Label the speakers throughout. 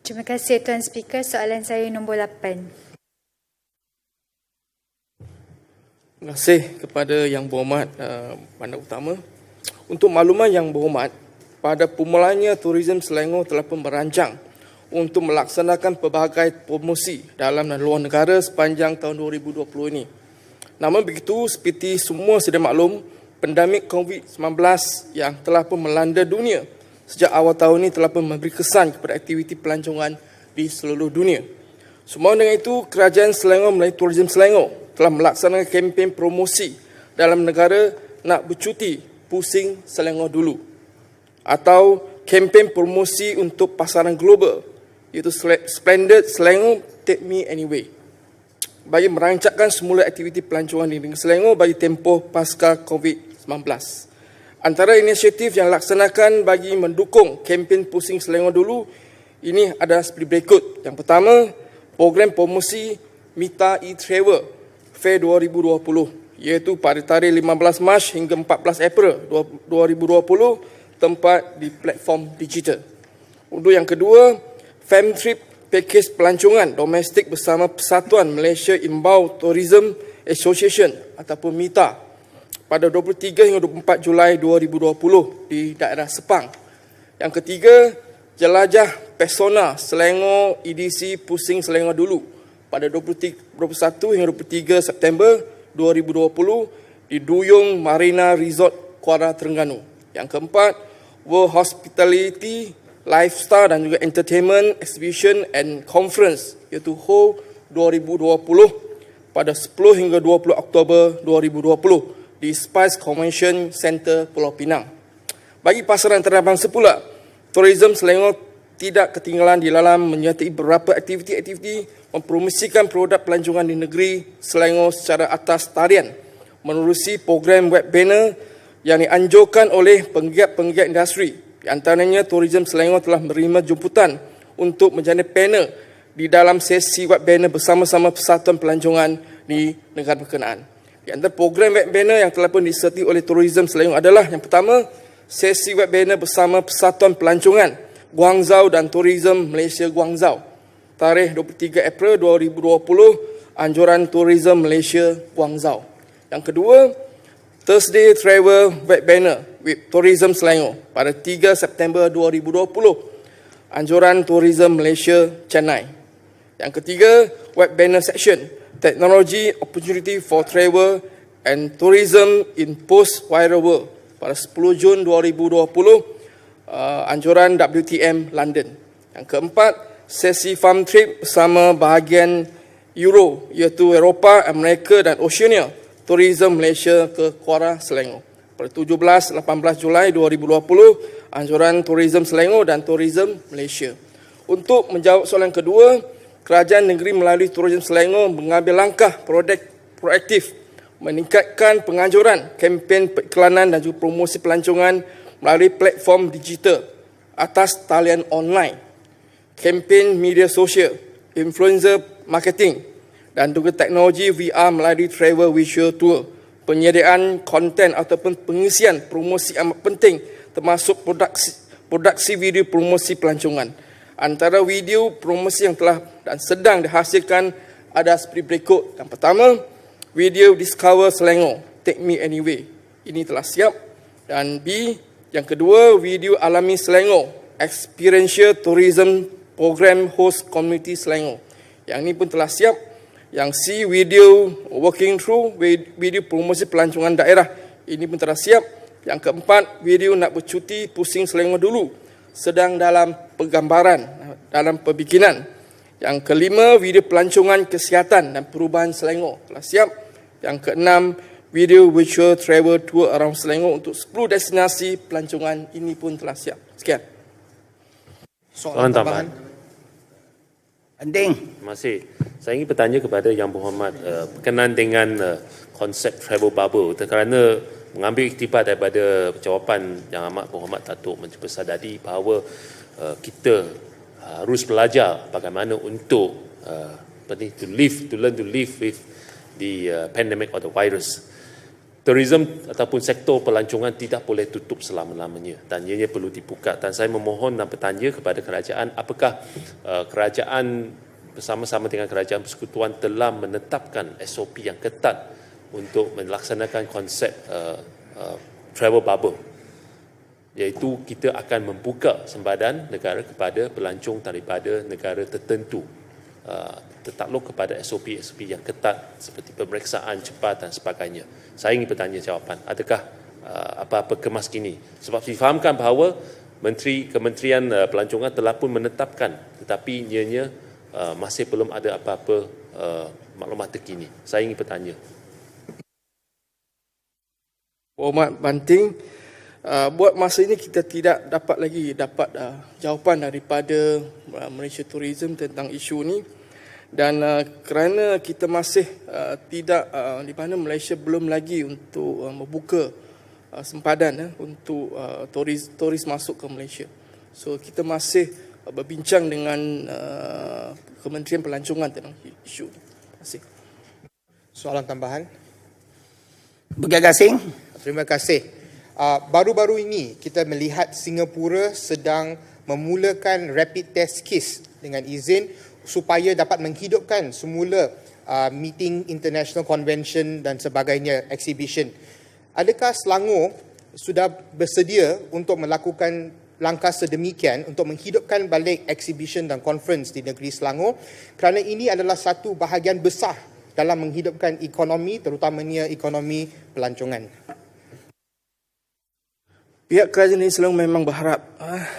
Speaker 1: Terima kasih Tuan Speaker. Soalan saya nombor 8.
Speaker 2: Terima kasih kepada Yang Berhormat Bandar Utama. Untuk makluman Yang Berhormat, pada permulanya Tourism Selangor telah pun merancang untuk melaksanakan pelbagai promosi dalam dan luar negara sepanjang tahun 2020 ini. Namun begitu, seperti semua sedia maklum, pandemik COVID-19 yang telah pun melanda dunia sejak awal tahun ini telah pun memberi kesan kepada aktiviti pelancongan di seluruh dunia. Semua dengan itu, Kerajaan Selangor melalui Tourism Selangor telah melaksanakan kempen promosi dalam negara nak bercuti pusing Selangor dulu, atau kempen promosi untuk pasaran global, iaitu Splendid Selangor Take Me Anyway, bagi merancangkan semula aktiviti pelancongan di negeri Selangor bagi tempoh pasca COVID-19. Antara inisiatif yang dilaksanakan bagi mendukung kempen pusing Selangor dulu ini adalah seperti berikut. Yang pertama, program promosi Mita E-Travel Fair 2020, iaitu pada tarikh 15 Mac hingga 14 April 2020, tempat di platform digital. Untuk yang kedua, Fam Trip Package Pelancongan Domestik bersama Persatuan Malaysia Inbound Tourism Association ataupun MITA pada 23 hingga 24 Julai 2020 di daerah Sepang. Yang ketiga, Jelajah Pesona Selangor EDC Pusing Selangor dulu pada 21 hingga 23 September 2020 di Duyung Marina Resort Kuala Terengganu. Yang keempat, World Hospitality, Lifestyle dan juga Entertainment Exhibition and Conference, iaitu HO 2020 pada 10 hingga 20 Oktober 2020 di Spice Convention Center Pulau Pinang. Bagi pasaran antarabangsa pula, Tourism Selangor tidak ketinggalan di dalam menyertai beberapa aktiviti-aktiviti mempromosikan produk pelancongan di negeri Selangor secara atas tarian menerusi program web banner yang dianjurkan oleh penggiat-penggiat industri. Di antaranya, Tourism Selangor telah menerima jemputan untuk menjadi panel di dalam sesi web banner bersama-sama Persatuan Pelancongan di negara berkenaan. Di antara program web banner yang telah pun disertai oleh Tourism Selangor adalah yang pertama, sesi web banner bersama Persatuan Pelancongan Guangzhou dan Tourism Malaysia Guangzhou, tarikh 23 April 2020, anjuran Tourism Malaysia Guangzhou. Yang kedua, Thursday Travel Web Banner with Tourism Selangor pada 3 September 2020, anjuran Tourism Malaysia Chennai. Yang ketiga, Web Banner Section Technology Opportunity for Travel and Tourism in Post-Viral World pada 10 Jun 2020, anjuran WTM London. Yang keempat, sesi farm trip bersama bahagian Euro, iaitu Eropah, Amerika dan Oceania, Tourism Malaysia ke Kuala Selangor pada 17-18 Julai 2020, anjuran Tourism Selangor dan Tourism Malaysia. Untuk menjawab soalan kedua, Kerajaan Negeri melalui Tourism Selangor mengambil langkah proaktif meningkatkan penganjuran kempen periklanan dan juga promosi pelancongan melalui platform digital atas talian online, kempen media sosial, influencer marketing dan juga teknologi VR melalui travel visual tour, penyediaan konten ataupun pengisian promosi amat penting termasuk produksi video promosi pelancongan. Antara video promosi yang telah dan sedang dihasilkan ada seperti berikut. Yang pertama, video Discover Selangor Take Me Anyway, ini telah siap. Dan B, yang kedua, video Alami Selangor Experiential Tourism Program Host Community Selangor, yang ini pun telah siap. Yang C, video Working Through video promosi pelancongan daerah, ini pun telah siap. Yang keempat, video Nak Bercuti Pusing Selangor dulu, sedang dalam penggambaran, dalam pembikinan. Yang kelima, video pelancongan kesihatan dan perubahan Selangor telah siap. Yang keenam, video virtual travel tour around Selangor untuk 10 destinasi pelancongan, ini pun telah siap. Sekian.
Speaker 3: Soalan tambahan.
Speaker 4: Anding.
Speaker 3: Terima kasih. Saya ingin bertanya kepada Yang Berhormat berkenaan dengan konsep travel bubble, kerana mengambil iktibar daripada jawapan Yang Amat Berhormat Datuk Menteri Besar tadi bahawa kita harus belajar bagaimana untuk to learn to live with the pandemic or the virus. tourism ataupun sektor pelancongan tidak boleh tutup selama-lamanya dan ianya perlu dibuka. Dan saya memohon dan bertanya kepada kerajaan, apakah kerajaan bersama-sama dengan kerajaan persekutuan telah menetapkan SOP yang ketat untuk melaksanakan konsep travel bubble, iaitu kita akan membuka sembadan negara kepada pelancong daripada negara tertentu, tertakluk kepada SOP-SOP yang ketat seperti pemeriksaan cepat dan sebagainya. Saya ingin bertanya jawapan, adakah apa-apa kemas kini? Sebab difahamkan bahawa Kementerian Pelancongan telah pun menetapkan, tetapi ianya masih belum ada apa-apa maklumat terkini. Saya ingin bertanya.
Speaker 2: Berhormat Banting, buat masa ini kita tidak dapat lagi jawapan daripada Malaysia Tourism tentang isu ini, dan kerana kita masih tidak di mana Malaysia belum lagi untuk membuka sempadan untuk turis masuk ke Malaysia. So kita masih berbincang dengan Kementerian Pelancongan tentang isu ini. Terima kasih.
Speaker 5: Soalan tambahan.
Speaker 4: Bergagasing.
Speaker 5: Terima kasih. Baru-baru ini kita melihat Singapura sedang memulakan rapid test case dengan izin supaya dapat menghidupkan semula meeting international convention dan sebagainya, exhibition. Adakah Selangor sudah bersedia untuk melakukan langkah sedemikian untuk menghidupkan balik exhibition dan conference di negeri Selangor, kerana ini adalah satu bahagian besar dalam menghidupkan ekonomi, terutamanya ekonomi pelancongan?
Speaker 2: Pihak kerajaan negeri Selangor memang berharap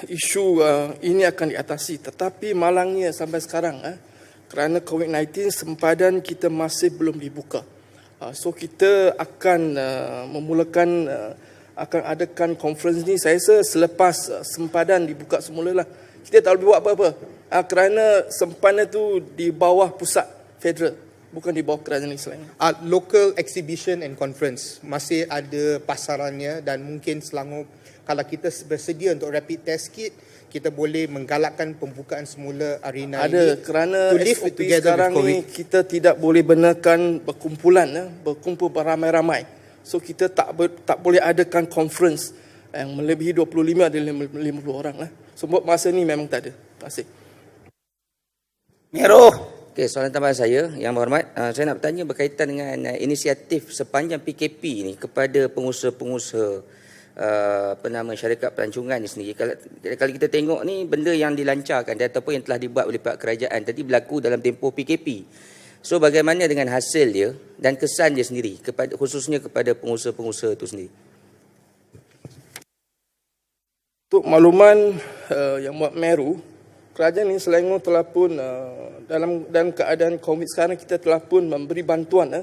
Speaker 2: isu ini akan diatasi, tetapi malangnya sampai sekarang kerana COVID-19 sempadan kita masih belum dibuka. So kita akan memulakan akan adakan conference ni saya rasa selepas sempadan dibuka semula lah. Kita tak boleh buat apa-apa kerana sempadan tu di bawah pusat federal, bukan di bawah kerajaan negeri Selangor.
Speaker 5: Local exhibition and conference masih ada pasarannya, dan mungkin Selangor, kalau kita bersedia untuk rapid test kit, kita boleh menggalakkan pembukaan semula arena
Speaker 2: ada,
Speaker 5: ini.
Speaker 2: kerana
Speaker 5: to live
Speaker 2: SOP
Speaker 5: together
Speaker 2: sekarang
Speaker 5: with
Speaker 2: ni kita tidak boleh benarkan berkumpul beramai-ramai. So kita tak boleh adakan conference yang melebihi 25 ada 50 orang lah. So buat masa ni memang tak ada. Terima kasih.
Speaker 4: Meru.
Speaker 6: Okey, soalan tambahan saya, Yang Berhormat, saya nak bertanya berkaitan dengan inisiatif sepanjang PKP ni kepada pengusaha-pengusaha syarikat pelancongan ni sendiri. Kalau kita tengok ni benda yang dilancarkan ataupun yang telah dibuat oleh pihak kerajaan tadi berlaku dalam tempoh PKP. So bagaimana dengan hasil dia dan kesan dia sendiri khususnya kepada pengusaha-pengusaha itu sendiri?
Speaker 2: Untuk makluman yang buat Meru, kerajaan negeri Selangor telah pun dalam keadaan COVID sekarang kita telah pun memberi bantuan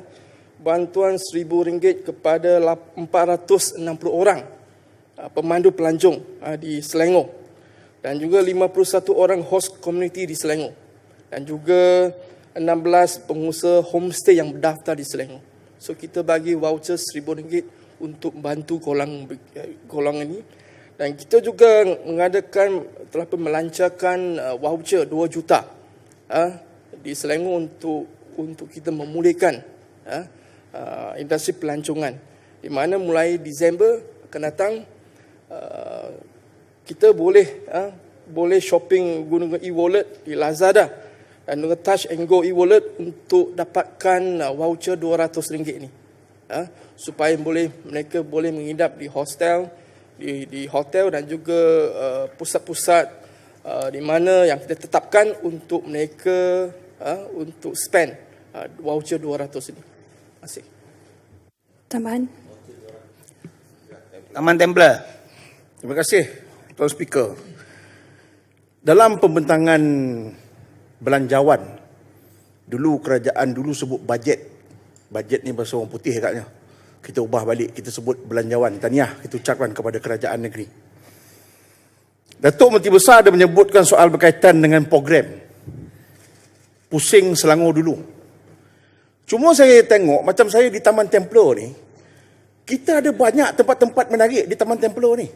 Speaker 2: RM1,000 kepada 460 orang pemandu pelancong di Selangor, dan juga 51 orang host community di Selangor, dan juga 16 pengusaha homestay yang berdaftar di Selangor. So kita bagi voucher RM1,000 untuk bantu golongan ini, dan kita juga telah pun melancarkan voucher 2 juta di Selangor untuk kita memulihkan industri pelancongan, di mana mulai Disember akan datang kita boleh shopping guna e-wallet di Lazada dan dengan Touch and Go e-wallet untuk dapatkan voucher RM200 ni, supaya mereka boleh menghidap di hostel dan juga pusat-pusat di mana yang kita tetapkan untuk mereka untuk spend voucher RM200 ini. Terima kasih.
Speaker 1: Tambahan.
Speaker 4: Taman Templar.
Speaker 7: Terima kasih, Tuan Speaker. Dalam pembentangan belanjawan, kerajaan sebut bajet. Bajet ni bahasa orang putih agaknya. Kita ubah balik, kita sebut belanjawan. Tahniah kita ucapkan kepada kerajaan negeri. Datuk Menteri Besar ada menyebutkan soal berkaitan dengan program Pusing Selangor dulu. Cuma saya tengok, macam saya di Taman Templar ni, kita ada banyak tempat-tempat menarik di Taman Templar ni.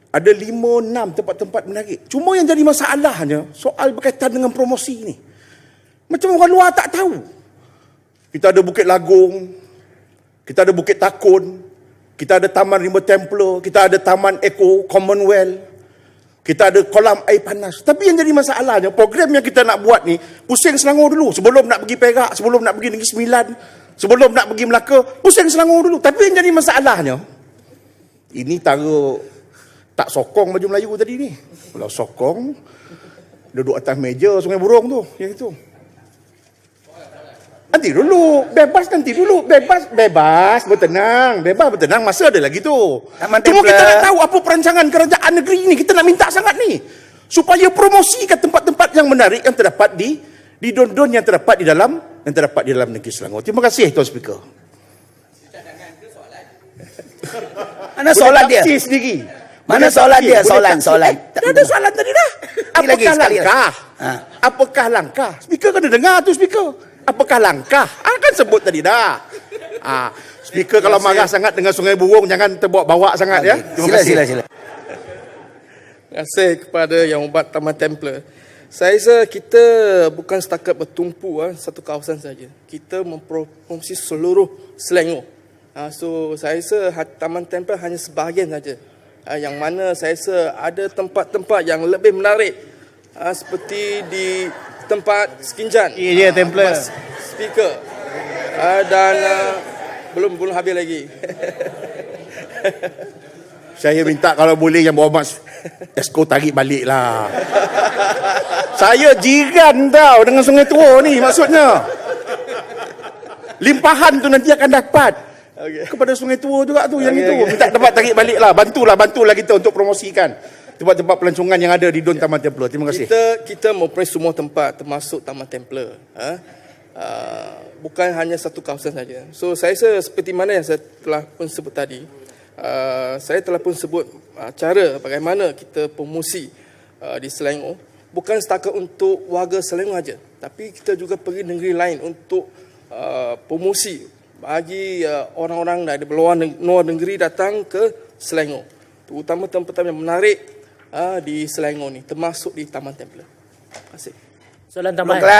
Speaker 7: Ada 5-6 tempat-tempat menarik. Cuma yang jadi masalahnya, soal berkaitan dengan promosi ni. Macam orang luar tak tahu. Kita ada Bukit Lagung, kita ada Bukit Takun, kita ada Taman Rimba Templar, kita ada Taman Eco Commonwealth, kita ada kolam air panas. Tapi yang jadi masalahnya, program yang kita nak buat ni, pusing Selangor dulu. Sebelum nak pergi Perak, sebelum nak pergi Negeri Sembilan, sebelum nak pergi Melaka, pusing Selangor dulu. Tapi yang jadi masalahnya, ini taruh tak sokong baju Melayu tadi ni. Kalau sokong, duduk atas meja Sungai Burong tu, yang itu. Nanti dulu, bebas nanti dulu, bebas, bertenang, masa ada lagi tu.
Speaker 4: Taman
Speaker 7: Cuma
Speaker 4: Templar.
Speaker 7: kita nak tahu apa perancangan kerajaan negeri ni, kita nak minta sangat ni. Supaya promosikan tempat-tempat yang menarik yang terdapat di Don-Don yang terdapat di dalam negeri Selangor. Terima kasih Tuan Speaker.
Speaker 4: Mana soalan dia?
Speaker 7: Boleh tafsir sendiri.
Speaker 4: Mana
Speaker 7: Boleh
Speaker 4: soalan
Speaker 7: tafsir,
Speaker 4: dia?
Speaker 7: boleh
Speaker 4: Soalan,
Speaker 7: tafsir.
Speaker 4: soalan.
Speaker 7: Dah ada soalan tadi dah.
Speaker 4: Sekali lagi,
Speaker 7: Apakah
Speaker 4: sekali lagi.
Speaker 7: langkah?
Speaker 4: Ha.
Speaker 7: Apakah langkah? Speaker kena dengar tu Speaker. Apakah langkah? Kan sebut tadi dah. Speaker kalau marah sangat dengan Sungai Burong jangan terbawa-bawa sangat ya. Terima kasih.
Speaker 4: Sila.
Speaker 2: Terima kasih kepada Yang Hormat Taman Templar. Saya rasa kita bukan setakat bertumpu satu kawasan saja. Kita mempromosi seluruh Selangor. So saya rasa Taman Templar hanya sebahagian saja. Yang mana saya rasa ada tempat-tempat yang lebih menarik seperti di tempat Sekinjan.
Speaker 7: Ya, Templar.
Speaker 2: Speaker. Dan belum habis lagi.
Speaker 7: Saya minta kalau boleh Yang Berhormat Esko tarik balik lah. Saya jiran tau dengan Sungai Tua ni maksudnya. Limpahan tu nanti akan dapat.
Speaker 2: Okay.
Speaker 7: Kepada Sungai Tua juga tu yang
Speaker 2: Okay,
Speaker 7: itu.
Speaker 2: okay.
Speaker 7: Minta dapat tarik balik lah. Bantulah kita untuk promosikan tempat-tempat pelancongan yang ada di Don Taman Templar. Terima kasih.
Speaker 2: Kita mempunyai semua tempat termasuk Taman Templar. Bukan hanya satu kawasan saja. So saya rasa seperti mana yang saya telah pun sebut tadi. Saya telah pun sebut cara bagaimana kita promosi di Selangor. Bukan setakat untuk warga Selangor saja. Tapi kita juga pergi negeri lain untuk promosi bagi orang-orang dari luar negeri datang ke Selangor. Terutama tempat-tempat yang menarik di Selangor ni, termasuk di Taman Templar. Terima kasih.
Speaker 8: Soalan tambahan.